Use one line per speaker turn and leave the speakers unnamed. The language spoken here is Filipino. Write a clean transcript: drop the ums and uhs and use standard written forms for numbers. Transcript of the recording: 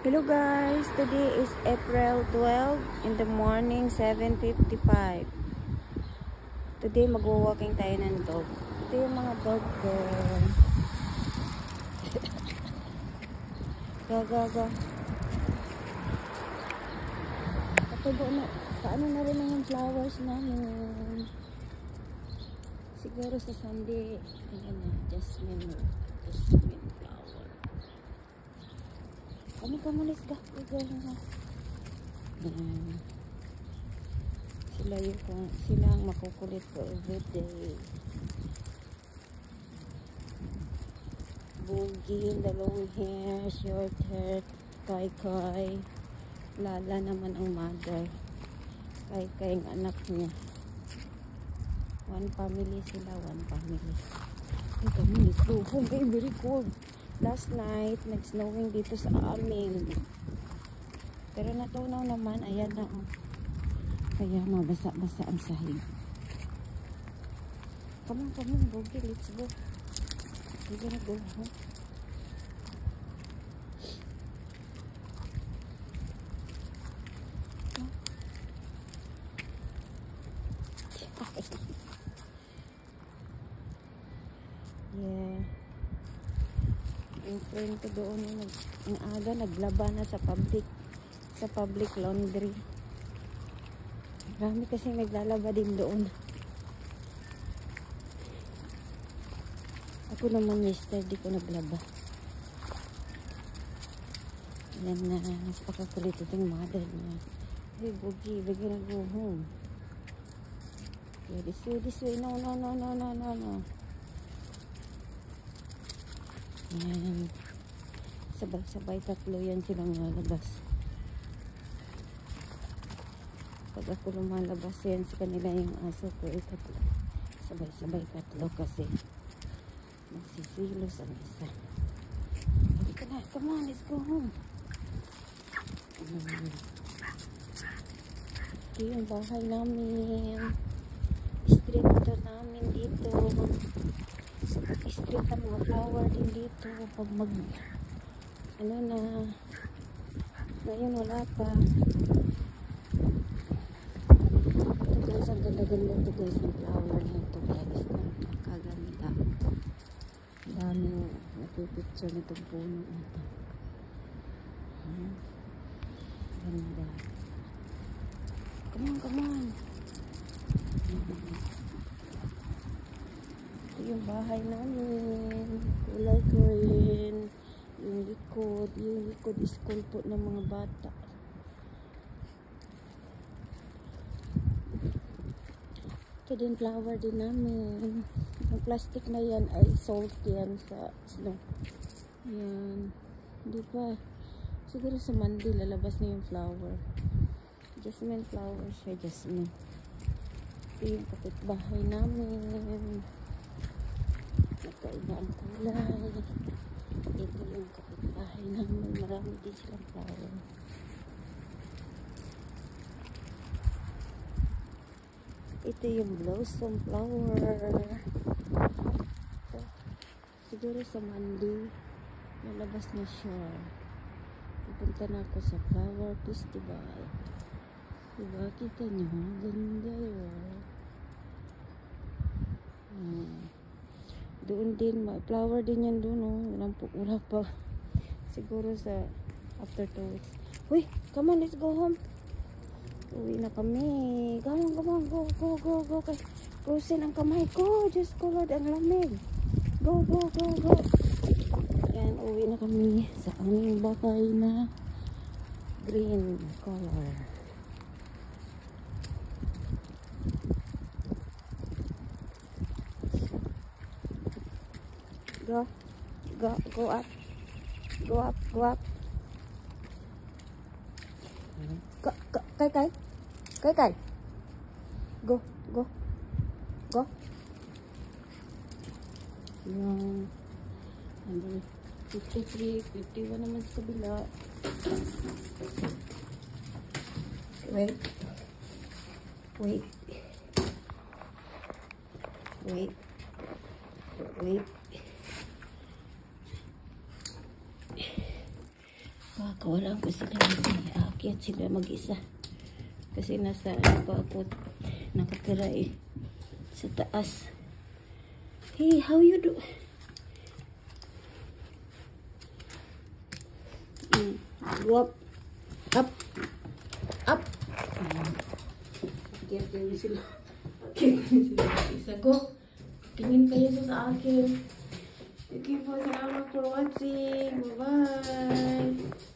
Hello guys, today is April 12 in the morning, 7:55. Today mag-walking tayo ng dog. Ito yung mga dog ko. Go. Patubo na, paano na rin yung flowers namin. Siguro sa Sunday, ayan na, jasmine flower. Kamu, let's go. Sila ang makukulit ko everyday. Boogie, the long hair, short hair, Kai. Lala naman ang mother. Kai ang anak niya. One family sila, one family. Ay, kami, let's go home. Very cold. Last night, nag-snowing dito sa amin. Pero natunaw naman, ayan na. Kaya mabasa-basa ang sahig. Come on, Bogey, let's go. We're gonna go home. Yeah. Yung friend ko doon, ang aga naglaba na sa public laundry. Marami kasi naglalaba din doon. Ako naman yesterday ko naglaba. Yan na, napakakulit itong mother niya. Hey Boogie, we're gonna go home. Okay, this way. No. Yan. Sabay-sabay tatlo yan silang lalabas. Pag ako lumalabas yan sa kanila yung aso ko, tatlo. Sabay-sabay tatlo kasi magsisilos ang isa. Halika na, come on, let's go home. Ito yung bahay namin. Street ito namin dito. Street ang mga flower din dito. Pag ano na, ngayon wala pa. Ito guys, ang ganda-ganda ito guys ng flower na ito guys. Nakakaganda. Dami napipicture nitong puno ito. Ganda. Come on. Ito yung bahay namin. Kulay green. Yung likod is school po ng mga bata. Ito din flower din namin. Yung plastic na yan ay sold yan sa snow. Yan. Hindi pa. Siguro sa Monday lalabas na yung flower. Jasmine flower siya, jasmine. Ito yung kapitbahay namin. Nagkaiba ang kulay. Ito yung kapitbahay namin. Marami din silang flower. Ito yung blossom flower. Ito. Siguro sa Monday lalabas na siya. Pupunta na ako sa flower festival. Diba? Kita nyo? Ganda yun. Doon din, flower din yan doon. Wala pa. Siguro sa after 2 weeks. Uy, come on, let's go home. Uwi na kami. Come on, go. Kusin ang kamay ko. Diyos ko, Lord, ang lamig. Go. Yan, uwi na kami sa aming bahay na green color. Go up. Kay. Go. Yan. 53, 51 naman sa kabila. Wait. Kawalan ko sila. Aakyat sila mag-isa. Kasi nasa ano pa ako nakatira sa taas. Hey, how you do? Go up. Up. Up. Aakyat kayo sila. Aakyat kayo sila. Isa ko. Tingin kayo sa akin. Thank you for watching. Bye-bye.